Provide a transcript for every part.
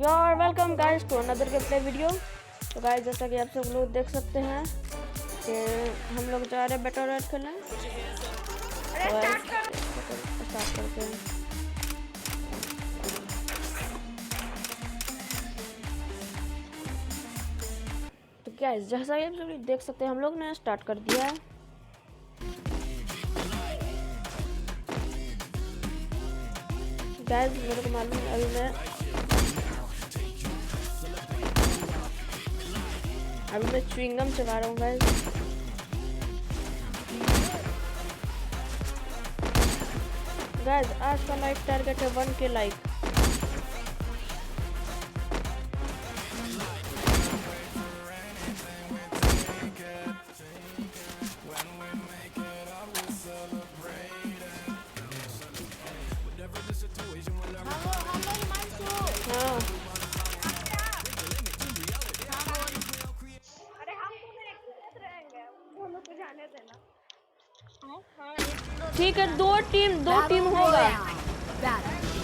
Your welcome guys to another game play video. तो guys जैसा कि आप सब लोग देख सकते हैं कि हम लोग जा रहे हैं बैटल रॉयल खेलने। स्टार्ट करते हैं। तो गाइस जैसा कि आप सब लोग देख सकते हैं हम लोग ने स्टार्ट कर दिया है। गाइस मेरे को मालूम है अभी मैं च्युइंगम चला रहा हूँ गाइस। गाइस आज का लाइक टारगेट है 1K लाइक। ठीक है दो टीम होगा।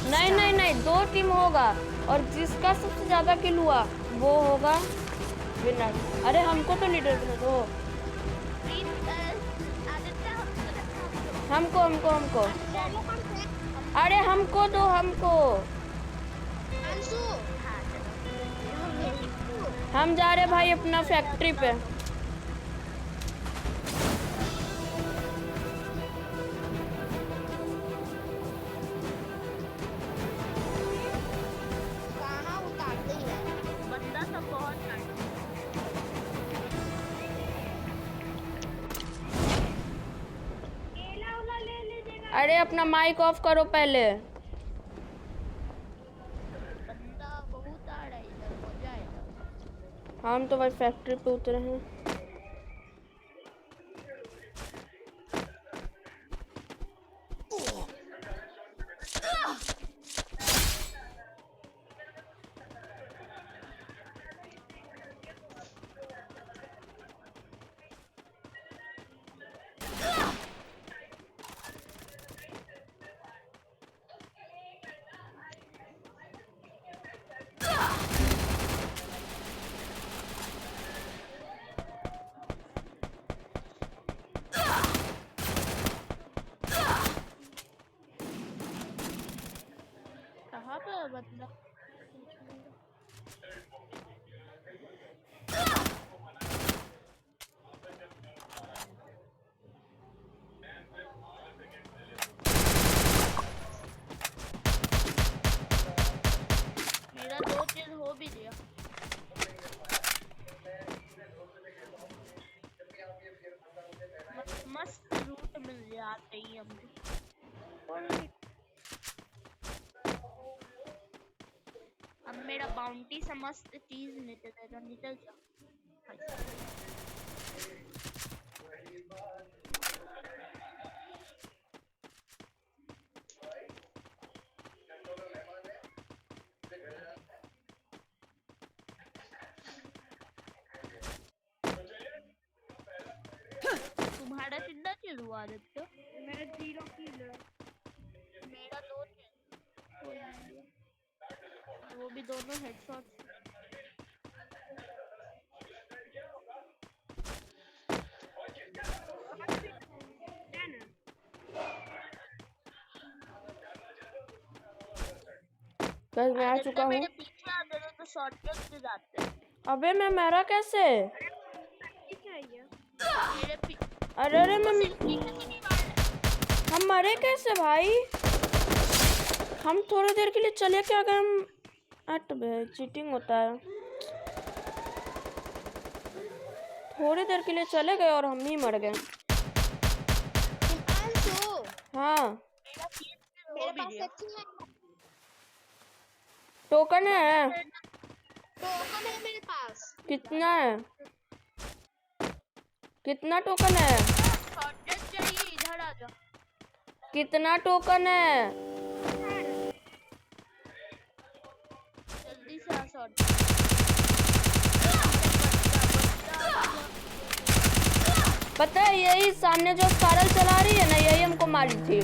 नहीं दो टीम होगा और जिसका सबसे ज्यादा किल हुआ वो होगा विनर। अरे हमको तो लीडर बना दो। हमको अरे हमको दो हमको। हम जा रहे भाई अपना फैक्ट्री पे। अरे अपना माइक ऑफ करो पहले। बंदा बहुत आ रहा है इधर, मजा आएगा। हम तो भाई फैक्ट्री पे उतरे हैं। कहाँ पे है बंदा? मेरा 2 किल हो भी गया। मस्त लूट मिल जाते ही हमको। अब मेरा बाउंटी से मस्त चीज लेते थे तो निकल जा। तुम्हारा कितना किल हुआ आदित्य? मेरा 0 किल है। मेरा 2 किल। वो भी दोनों हेडशॉट। गाइस मैं आ चुका हूँ। मेरे पीछे आते तो शॉर्टकट से जाते। अबे मैं मरा कैसे? अरे मैं हम मरे कैसे भाई? हम थोड़ी देर के लिए चले क्या गए? हम हट बे चीटिंग होता है। थोड़ी देर के लिए चले गए और हम ही मर गए। हाँ टोकन है। टोकन है मेरे पास। कितना है? कितना टोकन है? शॉर्टकट चाहिए, इधर आ जा। कितना टोकन है? जल्दी से आ शॉर्टकट। पता है यही सामने जो स्कारल चला रही है ना यही हमको मारी थी।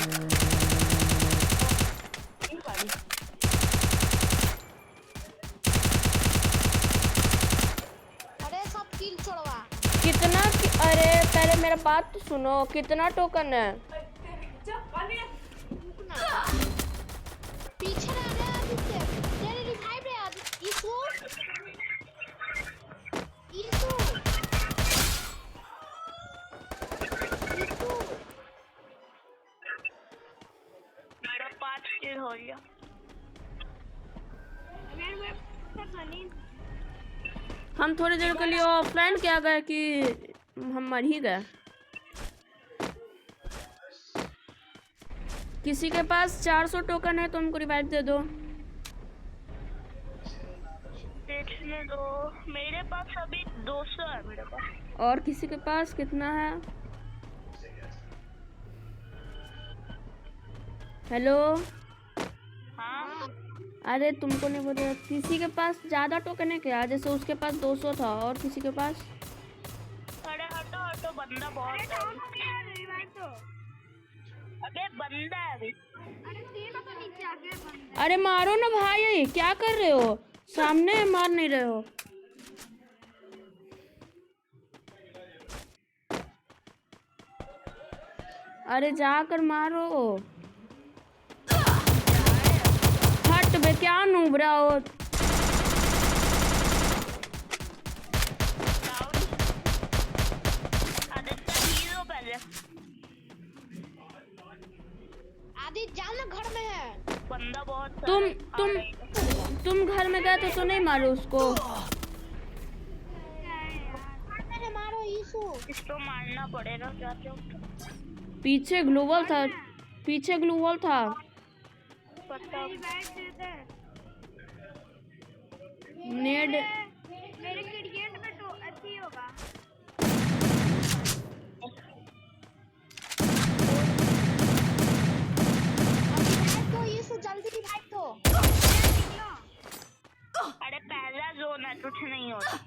मेरा बात तो सुनो, कितना टोकन है? पीछे आ रहा है आदित्य, तेरे रिवाइव है आदित्य। ईसु ईसु ईसु मेरा 5 किल हो गया। हम थोड़ी देर के लिए ऑफलाइन क्या गए कि हम मर ही गए। किसी के पास 400 टोकन है तो हमको रिवाइव दे दो। देखने दो, मेरे पास अभी 200 है मेरे पास। और किसी के पास कितना है? हेलो। हाँ अरे तुमको नहीं बोल रहा, किसी के पास ज्यादा टोकन है क्या? जैसे उसके पास 200 था और किसी के पास? अरे हटो हटो, बंदा बहुत है। अबे बंदा है अभी। अरे मारो ना भाई, क्या कर रहे हो? सामने मार नहीं रहे हो। अरे जाकर मारो। हट बे, क्या नूब रहा हो? आदित्य हीरो पहले। आदित्य जाओ ना, घर में है। बंदा बहुत तुम घर में गए थे तो नहीं मारो उसको? मारो ईसु। इसको मारना पड़ेगा क्या? पीछे ग्लूवल था, पीछे ग्लूवल था। पता नेड मेरे क्रिकेट में तो अच्छी होगा। तो ईसु जल्दी रिवाइव दो। अरे पहला जोन है, कुछ नहीं होता।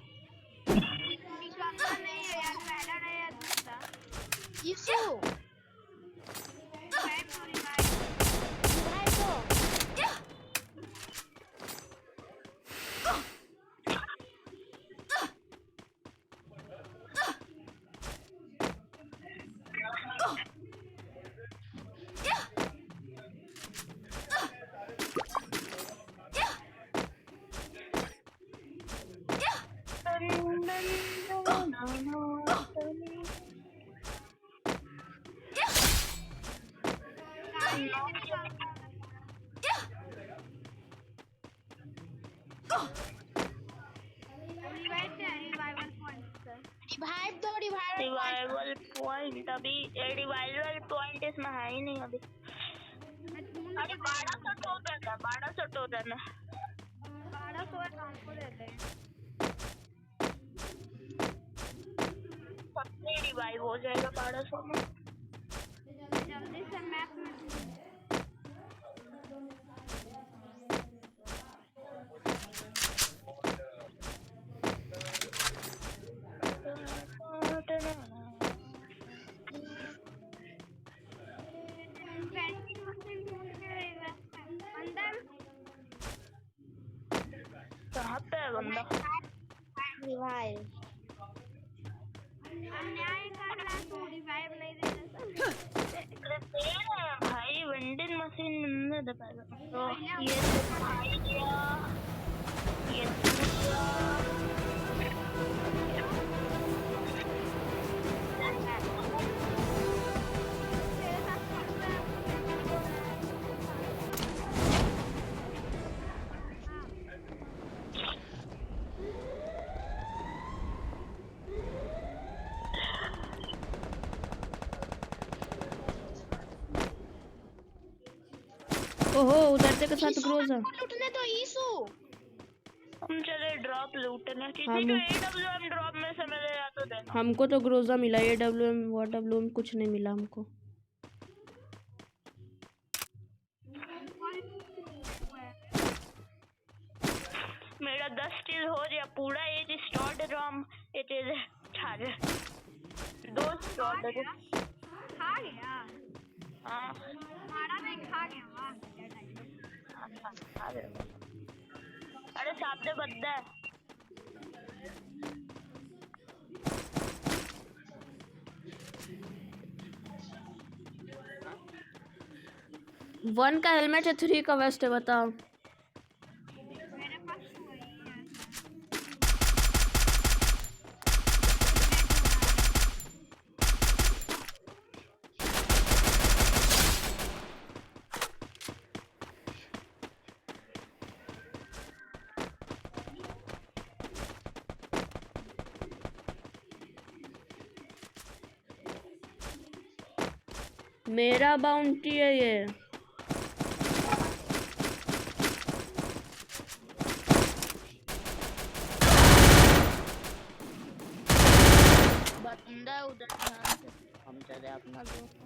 नहीं है यार, पहला नहीं है दूसरा। ईसु रिवाइव दो। रिवाइवल पॉइंट अभी, रिवाइवल पॉइंट इसमें है ही नहीं अभी। अरे 1200 टोकन है, 1200 टोकन है। 1200 हमको देते हैं। सबसे रिवाइव हो जाएगा 1200 में। जल्दी से मैप में कहाँ पे है बंदा? रिवाइव अन्याय कर रहा तो रिवाइव नहीं दे रहा। भाई वेंडिंग मशीन मिलने दे पहले तो। ये तो भाई गया, ये ओहो, उधरते के साथ ग्रोज है। लूटने तो ईसु। हम चले ड्रॉप लूटने। किसी को AWM ड्रॉप में से मिले या तो देना। हमको तो ग्रोजा मिला, AWM WM कुछ नहीं मिला हमको। मेरा 10 किल हो गया पूरा। एक स्टॉर्ड रॉम, एक छाले 2 स्टॉर्ड है। खा गया। हाँ हमारा नहीं खा गया। वाह अरे सामने बंदा है। 1 का हेलमेट है, 3 का वेस्ट है, बताओ। मेरे पास तो वही है। मेरा बाउंटी है ये। बंदा उधर ध्यान से, हम चले अपना दोस्त।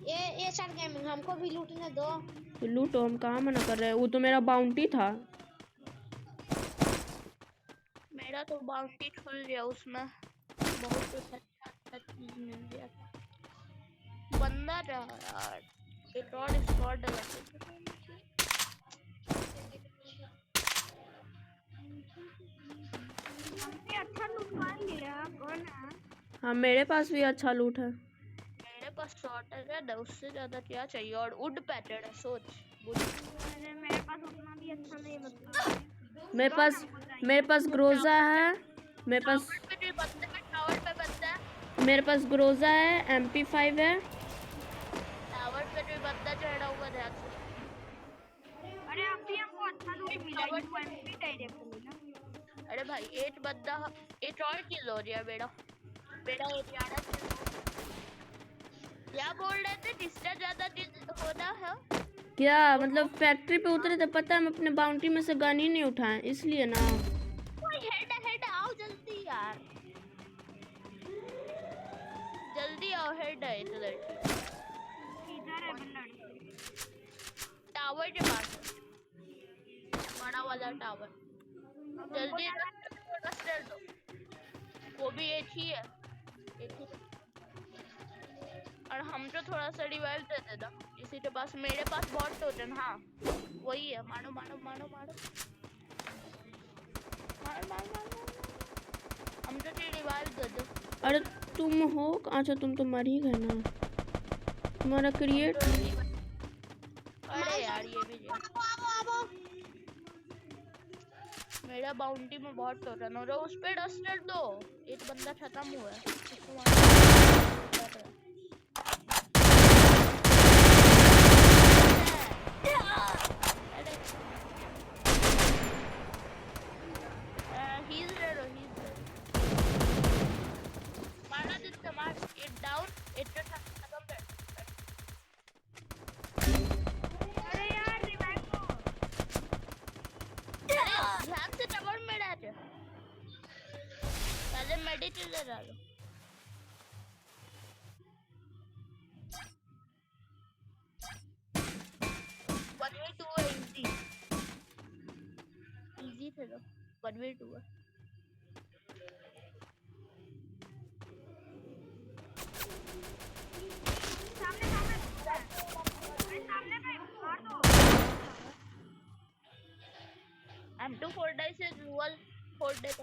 ये सर गेमिंग हमको भी लूटने दो। तो लूटो, हम कहाँ मना कर रहे हैं, वो तो मेरा बाउंटी था। मेरा तो बाउंटी खुल गया, उसमें बहुत कुछ अच्छा चीज मिल गया था। बंदा रहा यार, एक और स्क्वाड लगा। हमसे अच्छा लूट मान लिया कौन है? हाँ, मेरे पास भी अच्छा लूट है। मेरे पास शॉर्टर है, उससे ज्यादा क्या चाहिए, और वुड पैटर्न है, सोच। मेरे पास उतना भी अच्छा नहीं मतलब। मेरे पास ग्रोजा है, मेरे पास टावर पे भी बंदा है, टावर पे बंदा है, मेरे पास ग्रोजा है, MP5 है। टावर पे भी बंदा चढ़ा हुआ, ध्यान से। अरे अभी हमको अच्छा लूट मिला, UMP डायरेक्ट मिला। अरे भाई, एक बंदा, एक और किल हो रहा है मेरा एरिया। क्या बोल रहे थे, जिससे ज्यादा किल होना है? क्या मतलब, फैक्ट्री पे उतरे थे, पता है हम अपने बाउंटी में से गन ही नहीं उठाए, इसलिए ना। हेड आओ जल्दी यार, जल्दी आओ, हेड है इधर। इधर है बंदा टावर के पास, बड़ा वाला टावर। जल्दी रस्टर दो, वो भी एक ही है, और हम तो थोड़ा सा रिवाइव दे देता इसी के पास। मेरे पास बहुत टोटन, हाँ वही है, मारो मारो मारो मारो मारो मारो मारो, हम तो रिवाइव दे दो। अरे तुम हो, अच्छा तुम तो मर ही गए ना, तुम्हारा क्रिएट। अरे यार, ये भी मेरा बाउंटी में बहुत टोटन हो रहा है, उस पे डस्टर दो। एक बंदा खत्म हुआ है, M2 4 से dual 4 day तक।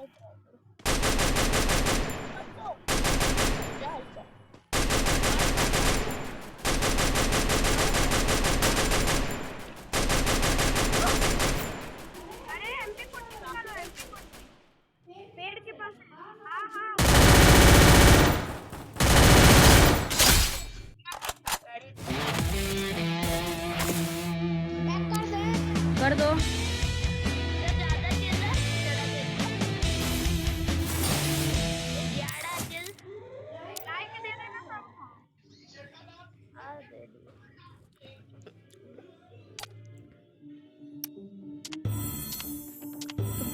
अरे MP40 निकालो, MP40 पेड़ के पास। हाँ हाँ कर दो।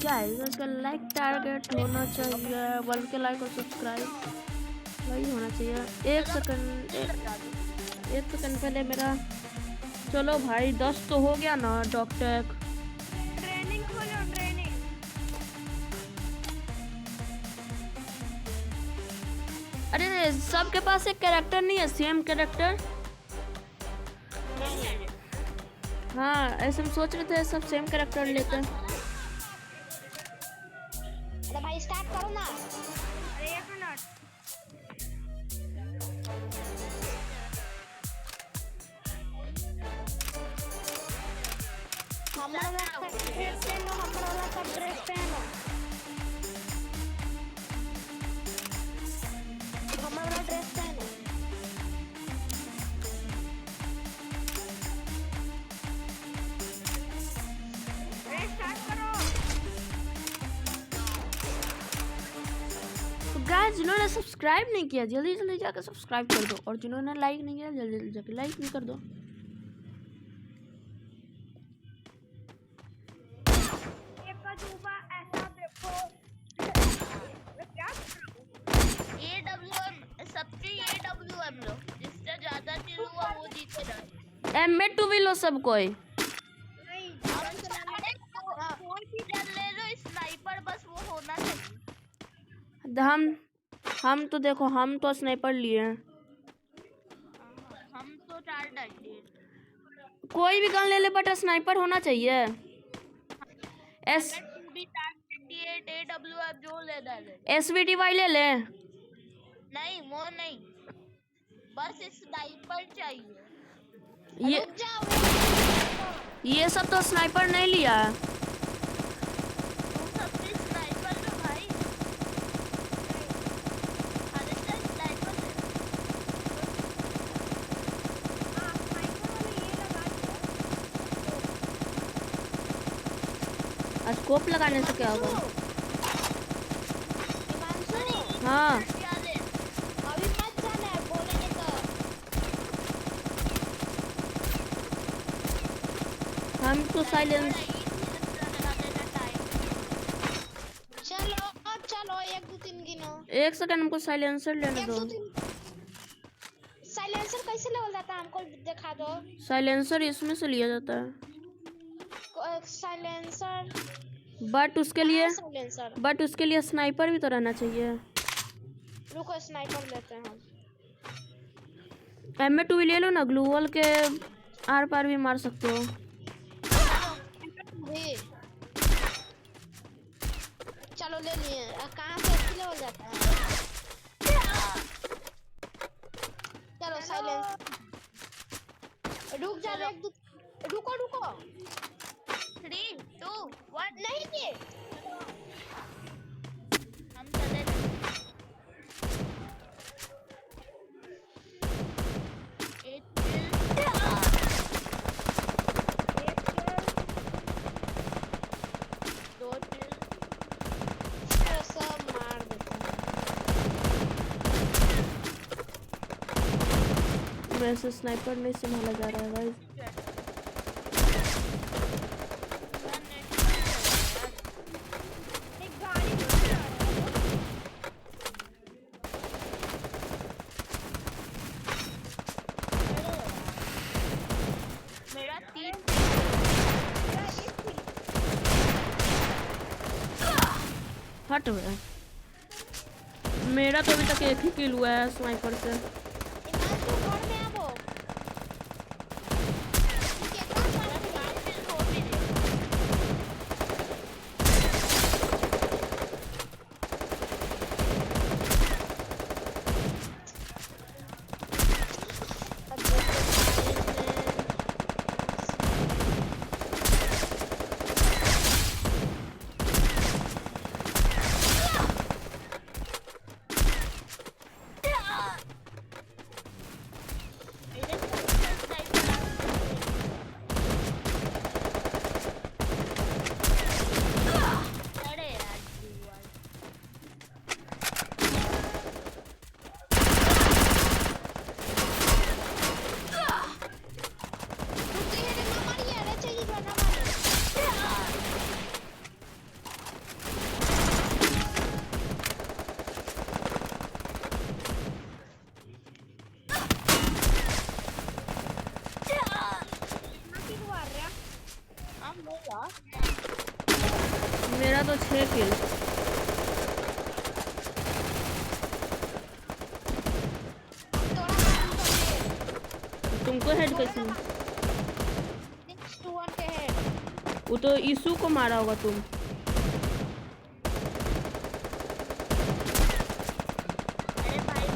गाइस, इसका लाइक टारगेट होना चाहिए 1K लाइक और सब्सक्राइब, वही होना चाहिए। एक सेकंड पहले मेरा, चलो भाई 10 तो हो गया ना। डॉक्टर ट्रेनिंग खोलो, ट्रेनिंग। अरे सबके पास एक कैरेक्टर नहीं है, सेम कैरेक्टर। हाँ, ऐसे हम सोच रहे थे सब सेम कैरेक्टर लेते हैं। अरे भाई स्टार्ट करो ना। अरे एक हमरा वाला ड्रेस पहनो, हमरा वाला सब ड्रेस पहनो, हमरा वाला ड्रेस पहनो। रेस स्टार्ट करो। तो गाइस जिन्होंने सब्सक्राइब नहीं किया जल्दी जल्दी जाकर सब्सक्राइब कर दो, और जिन्होंने लाइक नहीं किया जल्दी जल्दी जाकर लाइक भी कर दो। एक अजूबा ऐसा देखो, क्या AWM सबके AWM लो, जिससे ज्यादा चीज हुआ वो जीतेगा। M2 भी लो सब कोई। नहीं कोई भी गन ले लो, स्नाइपर बस वो होना चाहिए। हम तो देखो, हम तो स्नाइपर लिए हैं। हम तो 4 डाले। कोई भी गन ले ले बट स्नाइपर होना चाहिए। भी 498 AWM जो ले डाले। SVTY ले ले। नहीं वो नहीं, बस स्नाइपर चाहिए। ये सब तो स्नाइपर नहीं लिया है। तुम सबने स्नाइपर लो भाई। अरे स्नाइपर ले। हाँ स्नाइपर वाले ये लगा दिया। स्कोप लगाने से क्या होगा? हिमांशु हाँ क्या ले? अभी मत जाना है, बोलेंगे तो। हम तो साइलेंस। चलो अब चलो, 1 2 3 गिनो। एक सेकंड हमको साइलेंसर लेने 1 दो। 2 3। साइलेंसर कैसे लेवल जाता है, हमको दिखा दो। साइलेंसर इसमें से लिया जाता है, साइलेंसर बट उसके लिए साइलेंसर स्नाइपर भी तो रहना चाहिए। रुको स्नाइपर लेते हैं हम। M2 भी ले लो ना, ग्लूवल के आर पार भी मार सकते हो। भी चलो ले लिए। कहाँ से अच्छी लेवल जाता है? चलो साइलेंस। रुक जा, रुको रुको। 3 2 1 नहीं ये हम चले। सब मार देते हैं। वैसे स्नाइपर नहीं संभाला जा रहा है गाइस। एक गाड़ी भी आ रहा है। मेरा 3 हट गया। मेरा तो अभी तक एक ही किल हुआ है स्नाइपर से। हिमांशु घर में आवो। मेरा तो 6 किल। तुमको हेड कैसे? वो तो ईसू को मारा होगा तुम। अरे भाई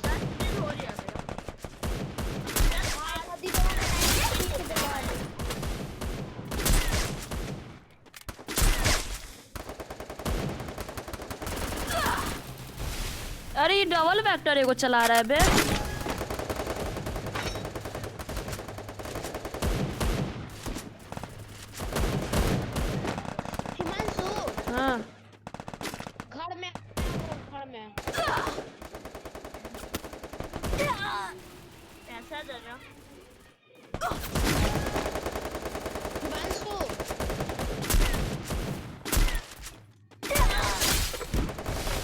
10 किल हो गया मेरा। अरे ये डबल वेक्टर एगो चला रहा है बे। हिमांशु हाँ घर में पैसा देना हिमांशु।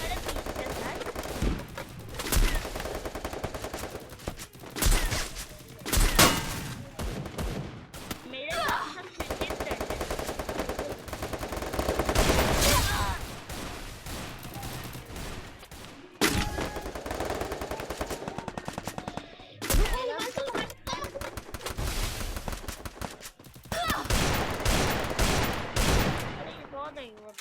अरे पीछे सर मेरे पास हम क्रिकेट है। अरे ये बहुत नहीं हुआ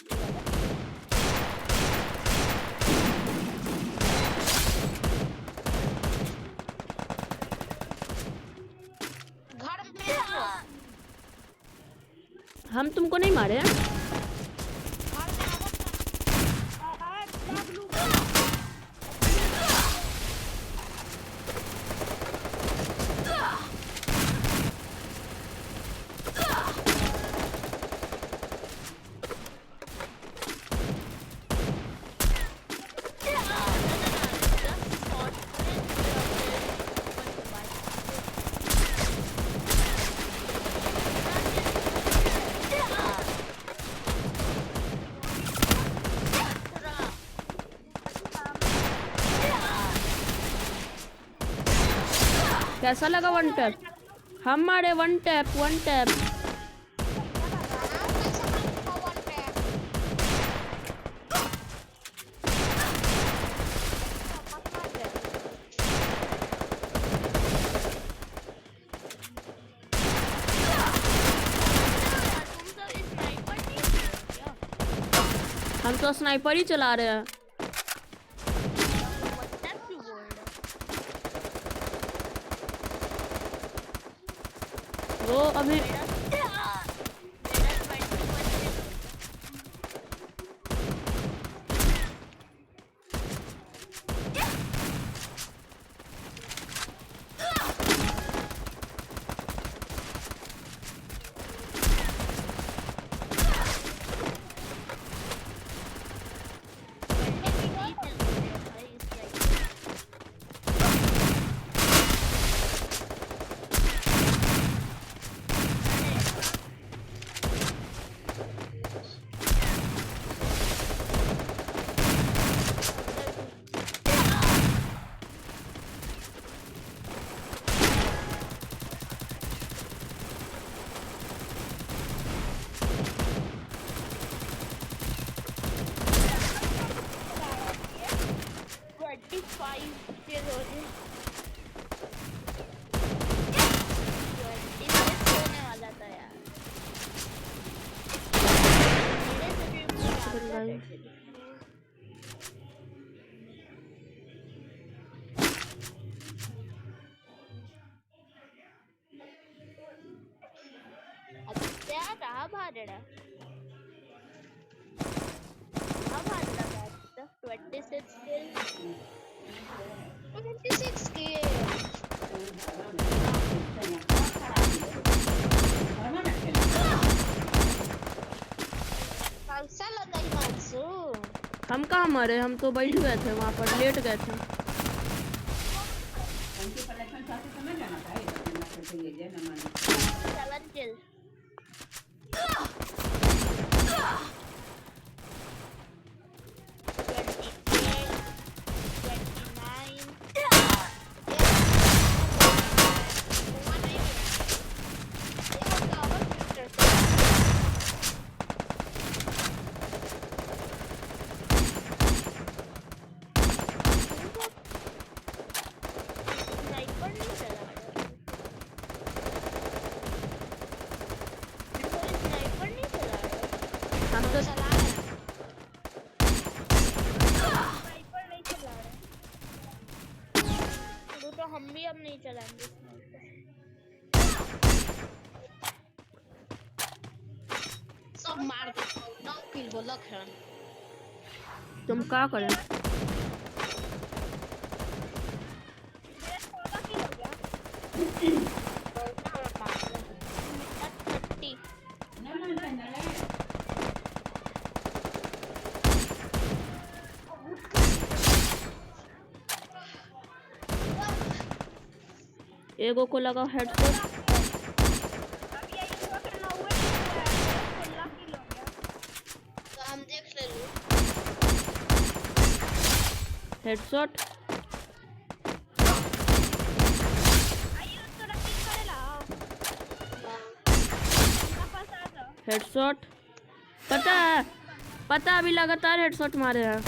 घर में हम तुमको नहीं मारे हैं। कैसा लगा वन टैप? हम मारे वन टैप वन टैप। हम तो स्नाइपर ही चला रहे हैं। वो अभी होने वाला था यार। कहाँ भाग रहा? 26 हम कहाँ मरे? हम तो बैठ गए थे वहाँ पर, लेट गए थे। हम भी अब नहीं चलाएंगे। सब मार दो, 9 किल बोलक है। तुम क्या करें? एगो को लगा हेडशॉट। अब यही हुआ कि 90 16 किल हो गया। तो हम देख ले लो। हेडशॉट। आइए तो रखी करे लाओ। वापस आ जाओ। हेडशॉट। पता अभी लगातार हेडशॉट मारे हैं।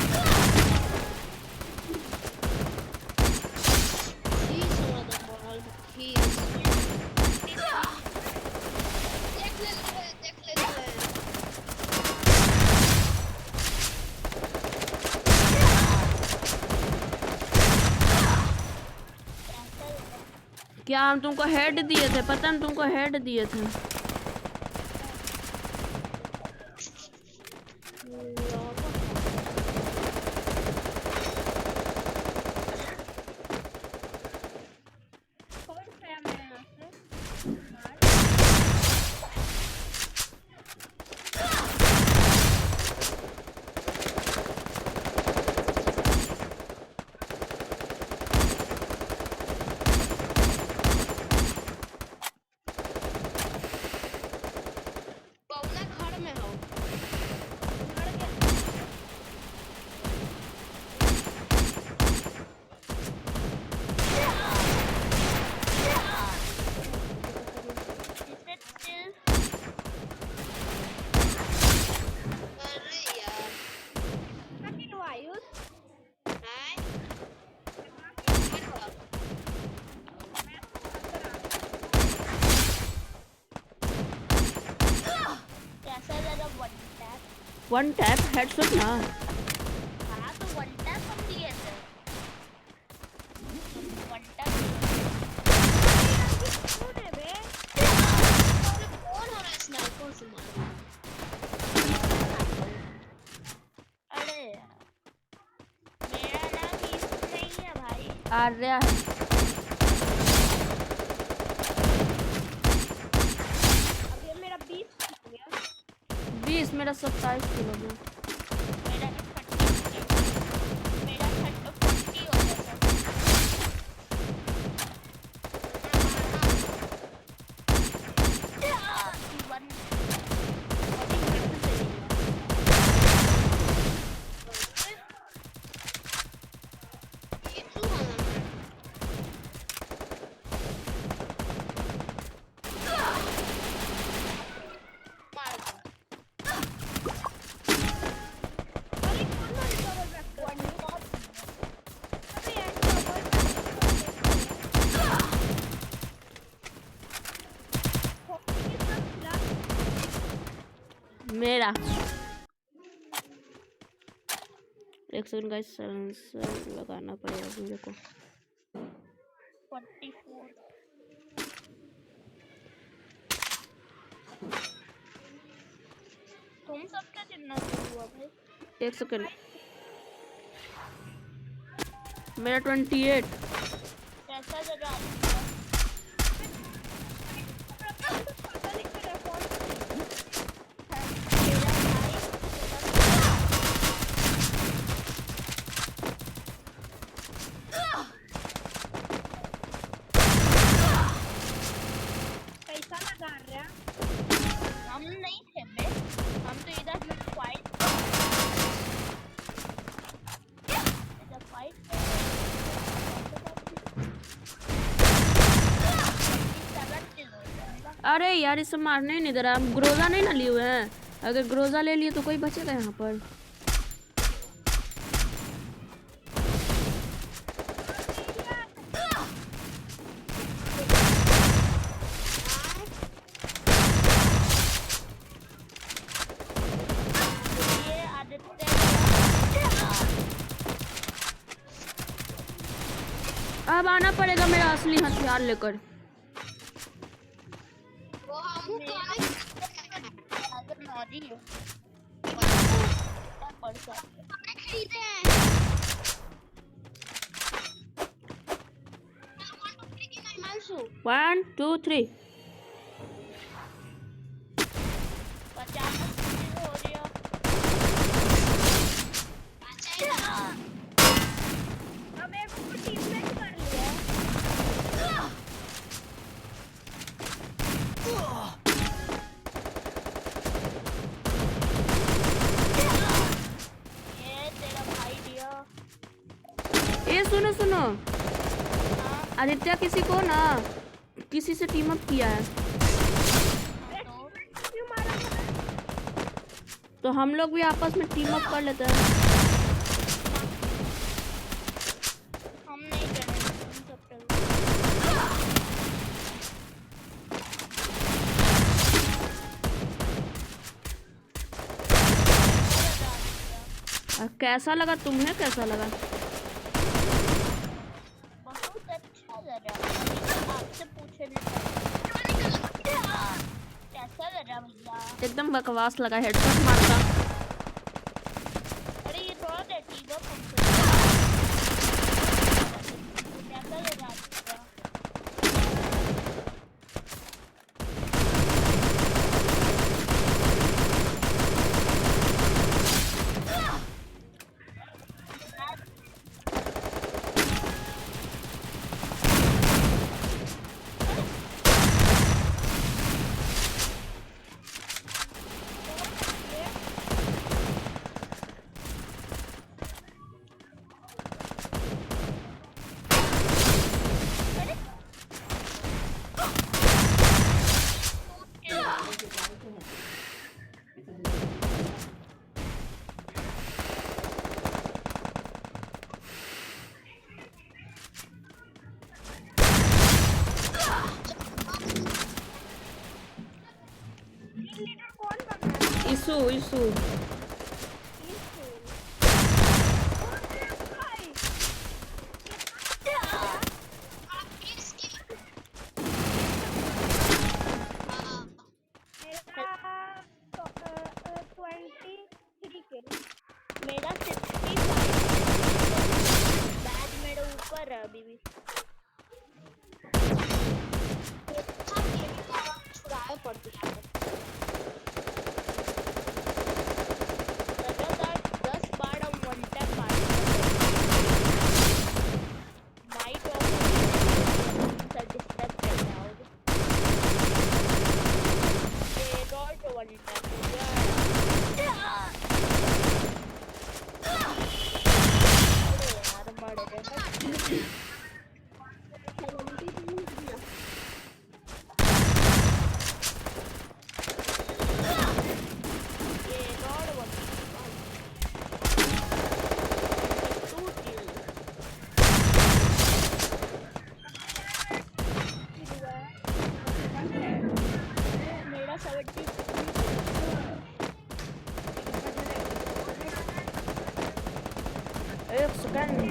क्या हम तुमको हेड दिए थे? पता हम तुमको हेड दिए थे। कौन खाया मेरे यहाँ से? मार। पवना घर में हो। मर गया। अरे यार। कितना किल हुआ आयुष? हाय। कैसा जरा वन टैप हेडशॉट ना। हाँ तो वन टैप हम दिए थे। वन टैप कौन है बे? कौन हो रहा है स्नाइपर से मार। अरे यार मेरा नाम यूसुफ नहीं है भाई। आर्या है। अब ये मेरा 20 हो गया। 20 मेरा 27 किलो में। मेरा 30 मेरा 40 हो गया था। अरे कौन मार डबल बैक कर? अबे यार डबल कितना खिला? मेरा एक सेकंड गाइस, साइलेंसर लगाना पड़ेगा मुझे को। 44 तुम सबका कितना हुआ भाई? एक सेकंड। मेरा 28। कैसा जगह पता नहीं चला कौन कैसा लगा रहा? हम नहीं थे बे, हम तो इधर फाइट अरे यार इसे मारने ही नहीं दे रहा। हम ग्रोजा नहीं ना लिए हुए हैं। अगर ग्रोजा ले लिए तो कोई बचेगा यहाँ पर। ये आदित्य अब आना पड़ेगा मेरा असली हथियार लेकर। वो हम अगर नौजी हो पड़ता खरीदे हैं 1 2 3 50 हो रही हो। अब एक को टीममेट कर लिया। आदित्य किसी को ना किसी से टीम अप किया है क्यों मारा था? तो हम लोग भी आपस में टीम अप कर लेते हैं। हम नहीं करेंगे, हम सब करेंगे। कैसा लगा तुम्हें, कैसा लगा? बहुत अच्छा लगा। आपसे पूछने कैसा लगा भैया? एकदम बकवास लगा, हेडशॉट मारता। अरे ये थोड़ा टीम अप हमसे कैसा लगा आपका? लीडर कौन बन रहा है? इशू इशू भाई मेरा 23 किल। मेरा 65 बैग मेरे ऊपर है अभी भी। छुड़ाया पड़ती है लगातार 10 बार हम वन टैप मारते माइट ऑफ डिस्टर्ब कर रहा हूँ ये डॉट वन टैप यार मर गए ये डॉट वन टू किल मेरा 70 एक सेकंड।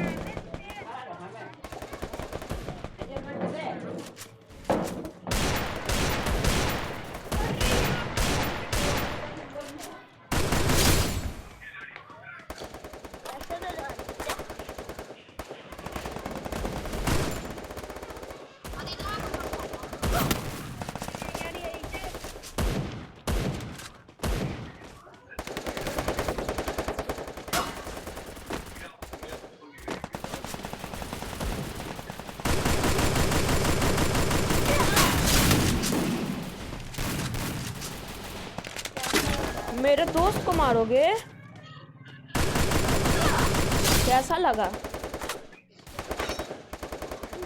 ऐसा लगा मेरे दोस्त को मारोगे? कैसा लगा?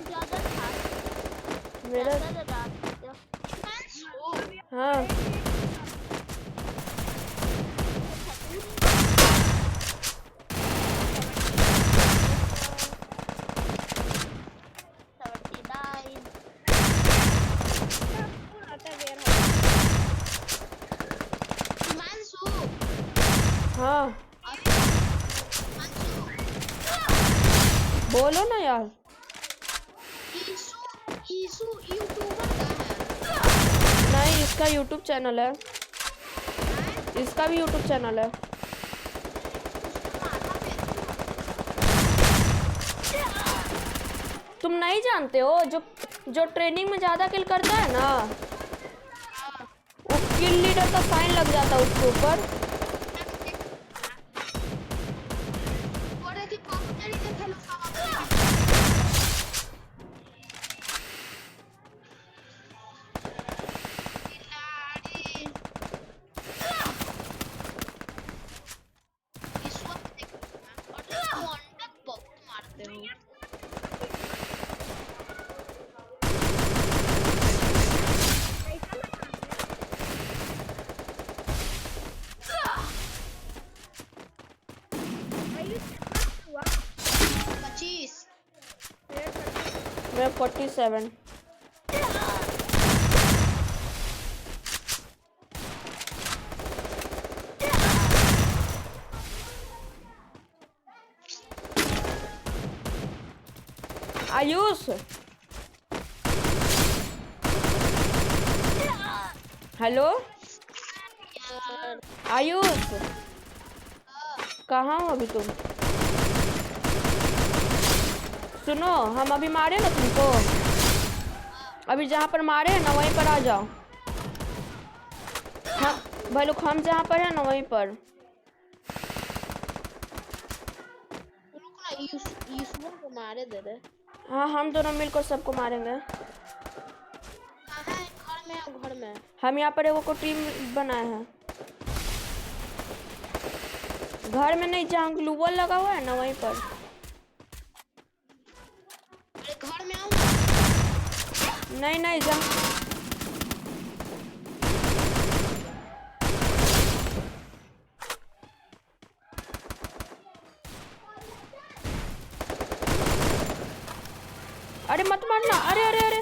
ज्यादा था मेरा ऐसा लगा हाँ हाँ बोलो ना यार। नहीं, इसका यूट्यूब चैनल है, इसका भी यूट्यूब चैनल है। तुम नहीं जानते हो जो ट्रेनिंग में ज्यादा किल करता है ना, वो किल लीडर का फाइन लग जाता है उसके ऊपर। मैं 47। आयुष, हेलो यार आयुष, कहाँ हो अभी तुम? सुनो, हम अभी मारे ना तुमको, अभी जहाँ पर मारे हैं ना वहीं पर आ जाओ। हाँ भाई लोग, हम जहाँ पर है ना वहीं पर। रुक ना, यूसुफ को मारे दे रहे। हाँ, हम दोनों मिलकर सबको मारेंगे। कहाँ है? घर में है, घर में। हम यहाँ पर एगो को टीम बनाए हैं। घर में नहीं, जहाँ ग्लूवल लगा हुआ है ना वहीं पर। अरे घर में आओ। नहीं नहीं, जहाँ अरे मत मारना, अरे अरे अरे।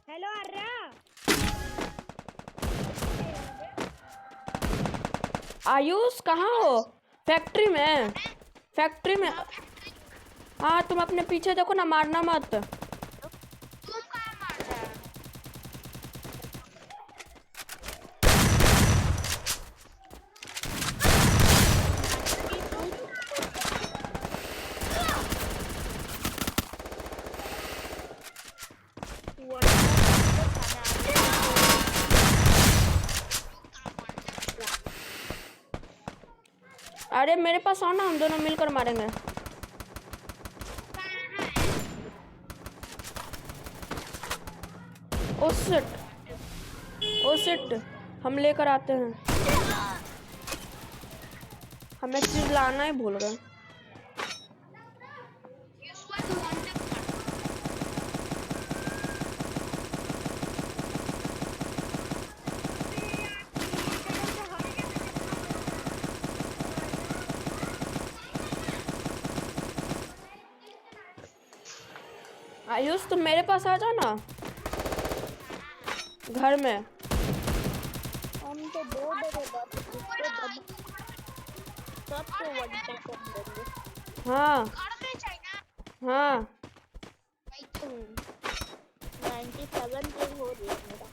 हेलो अर्रा। आयुष कहाँ हो? फैक्ट्री में, फैक्ट्री में। हाँ, तुम अपने पीछे देखो ना, मारना मत। तुम कहाँ मार रहा है? अरे मेरे पास आओ ना, हम दोनों मिलकर मारेंगे। ओ शिट, ओ शिट, हम लेकर आते हैं। हम एक चीज लाना ही भूल गए। आयुष, तुम मेरे पास आ जाओ ना, घर में। हम तो दो सबको वन टैप कर देंगे। हाँ घर में चाहिए। हाँ, 97 पे हो रही है मेरा।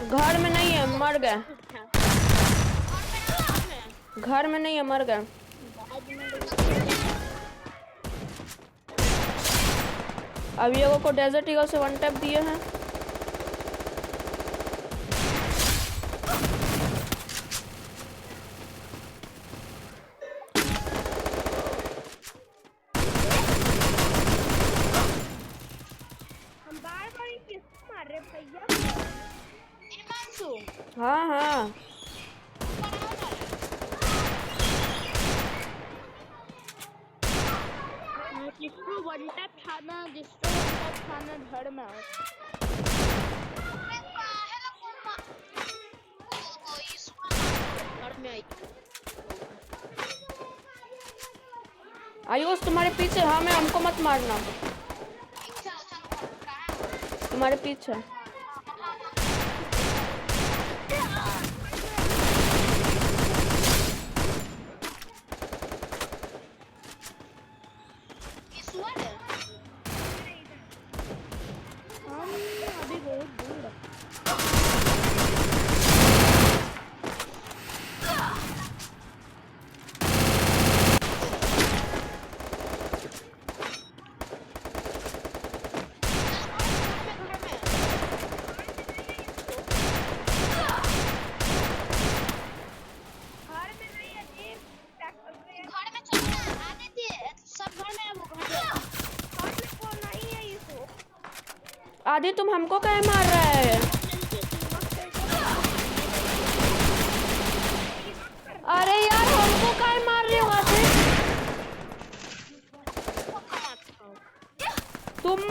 घर में नहीं है, मर गए। घर में नहीं है, मर गए। अभी एगो को डेजर्ट ईगल से वन टैप दिए हैं। हम बार बार किसको मार रहे भैया? हाँ हाँ, जिसको वन टैप खाना, जिसको वन टैप खाना घर में आओ। घर में आई। आयुष तुम्हारे पीछे। हाँ, मैं, हमको मत मारना, तुम्हारे पीछे। अभी बहुत दूर है। घर में नहीं है जी, घर में चलो ना, आ देती है सब घर में है वो घर में। घर में कौन नहीं है इसको? आदि, तुम हमको क्या मार रहा है? अरे यार, हमको क्या मार रहे हो आदि?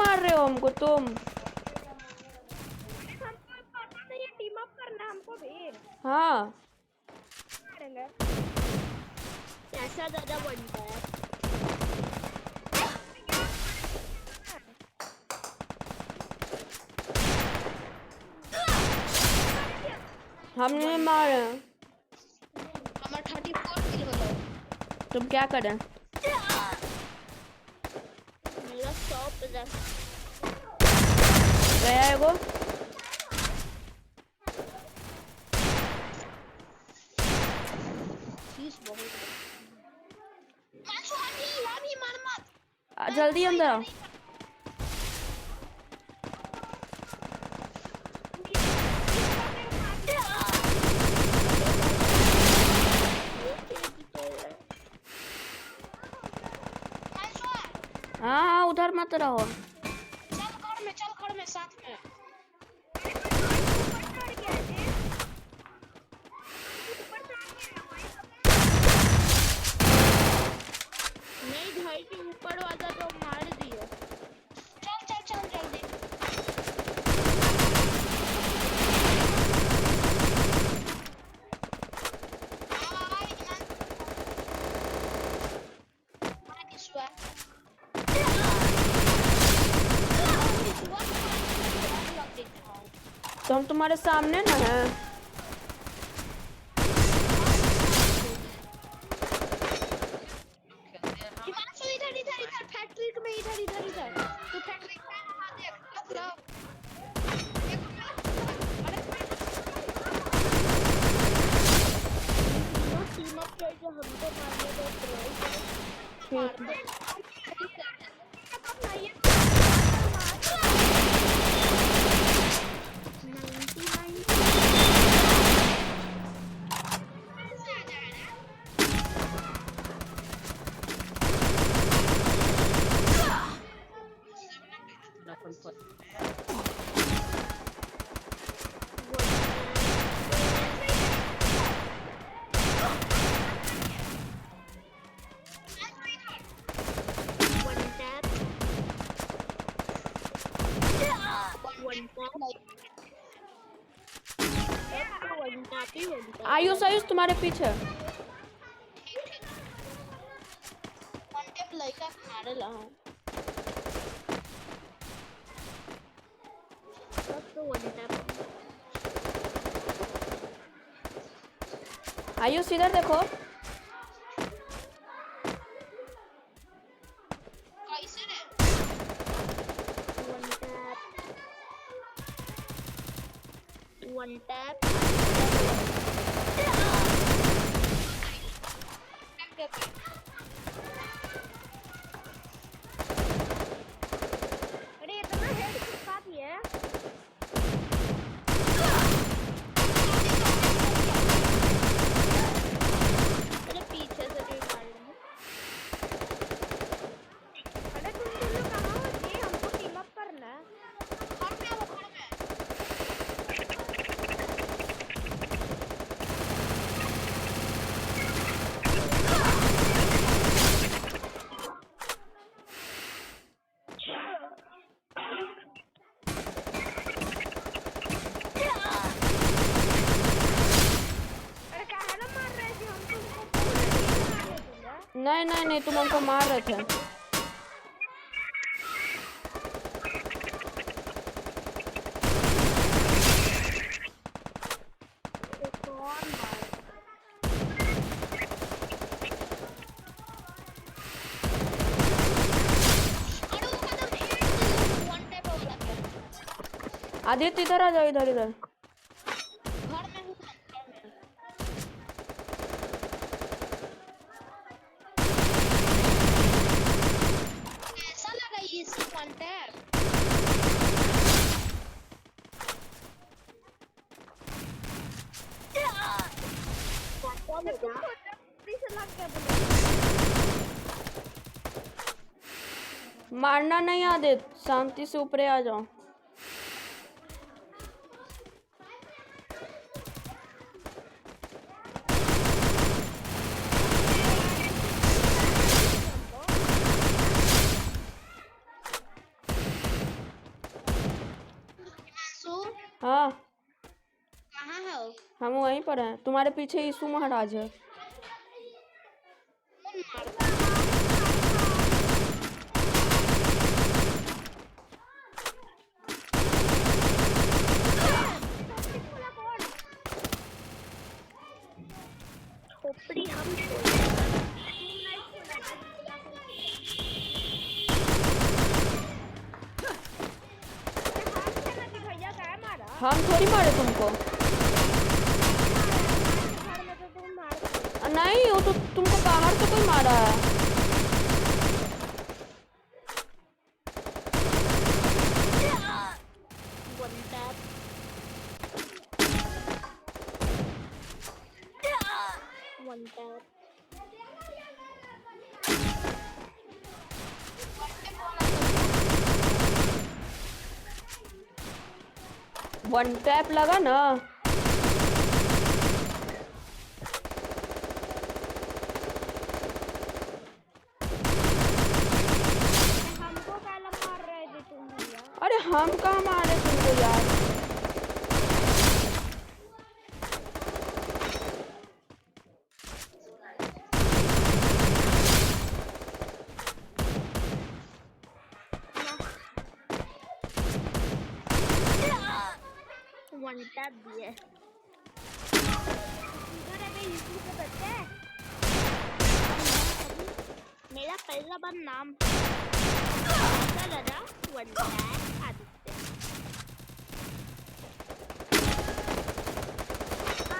मार रहे हो हमको तुम? हमको पता नहीं है, टीम अप करना है हमको भी। हाँ करेंगे। कैसा दादा बनता है? हम नहीं मारे। हमारा 34 किल हो गया। तुम क्या करें? मेरा 100% गया एगो। चीज बहुत माचो अभी मार मत। जल्दी अंदर आओ। हाँ हाँ उधर मत रहो। चल घर में साथ में। नहीं भाई के ऊपर वाला तो मार दिया। चल जल्दी। तो हम तुम्हारे सामने ना है। इधर फैक्ट्री में इधर तू फैक्ट्री में वहां देख लो। टीम अप करके हमको मारने दो। ठीक है। आयुष आयुष तुम्हारे पीछे। लड़का मारे ला आयुष इधर देखो। कैसे रे? वन टैप अरे इतना हेड किसका दिया है? अरे पीछे से भी मार रहे हैं। अरे तुम दोनों कहाँ हो जी? हमको टीम अप करना है। अरे काहे ना मार रहे थे हम तुमको? मार रहे थे। नहीं नहीं नहीं तुम हमको मार रहे थे। आदित्य इधर आ जाओ इधर इधर। घर में हूँ घर में। कैसा लगा ये वन टैप? मारना नहीं आदित्य, शांति से ऊपर आ जाओ। हाँ कहाँ हो? हम वहीं पर हैं, तुम्हारे पीछे यीशु महाराज है। कौन मारता है? खोपड़ी हम भैया क्या मारा? हम थोड़ी मारे तुमको। घर में तो तुम मारते। नहीं, वो तो तुमको बाहर से कोई मारा है। One tap one tap. One tap लगा ना। हमको पहले मार रहे थे तुम भैया। अरे हम कहाँ मारे तुमको यार। वन टैप दिए। इधर अबे यीशु के बच्चे। मेरा पहला बार नाम ऐसा लगा वन टैप आदित्य।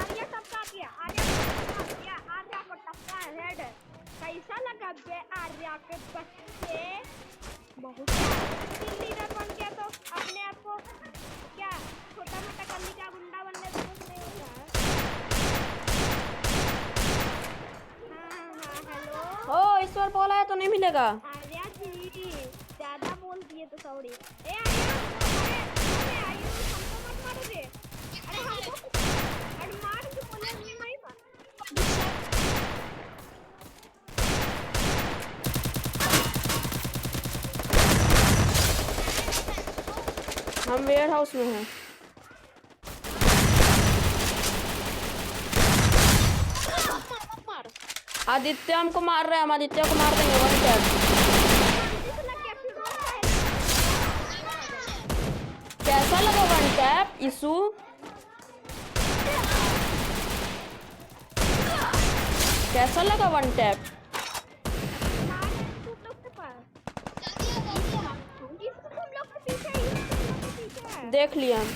आर्या टपका दिया। आर्या को टपका हेड। कैसा लगा बे आर्या के बच्चे? बहुत लीडर बन के तो अपने आप को क्या छोटा मोटा गली का गुंडा बनने से कुछ नहीं होता है। हाँ हेलो ओ इस बार बोला है तो नहीं मिलेगा। आर्या जी ज्यादा बोल दिए तो सॉरी। ए आर्या अरे आर्या हमको मत मारो रे। अरे हमको अरे मार के बोले नहीं मार। हम वेयर हाउस में हैं। मार। आदित्य हमको मार रहा है, हम आदित्य को मार देंगे वन टैप। कैसा लगा वन टैप यीशु? कैसा लगा वन टैप? देख लिया हम।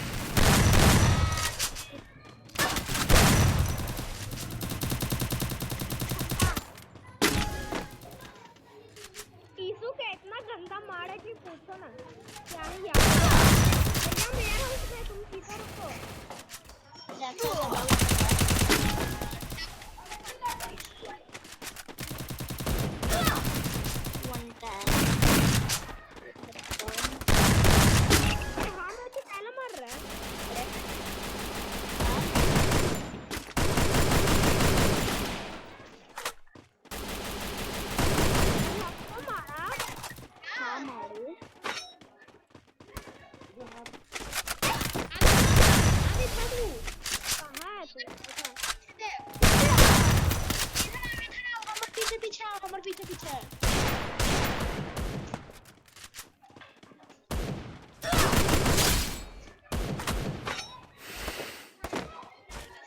यीशु के इतना गंदा मारे कि पूछो ना। क्या ही याद भैया मेरा हाउस में तुम किधर रुको। One tap. हाँ मैं तो पहला मार रहा है। आपको मारा। हाँ मारू। कहाँ है तू? हमारे पीछे पीछे आओ, हमारे पीछे पीछे।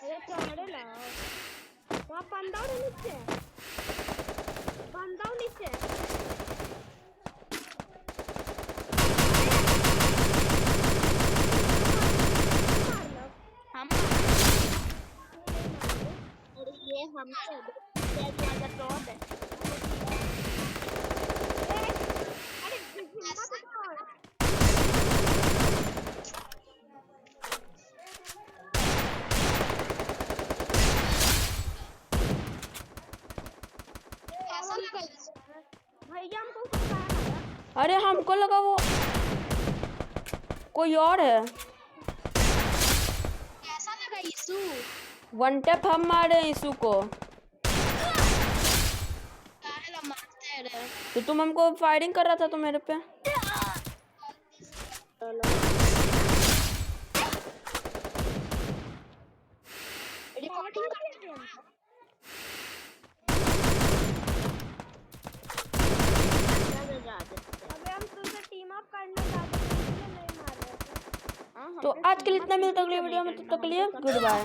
अरे चढ़े लाओ। वहाँ बंदा हो नीचे। बंदा हो नीचे। मार लो। हम और ये हमसे ये ज्यादा फ्रॉड है। अरे हिम्मत कर। भैया हमको उसको मारा। अरे हमको लगा वो कोई और है। कैसा लगा यीशु? वन टैप हम मारे यीशु को। काहे मारते रहे? तो तुम हमको फायरिंग कर रहा था तो मेरे पे। तो आज के लिए इतना, मिलता है अगली वीडियो में, तब तक के लिए गुड बाय।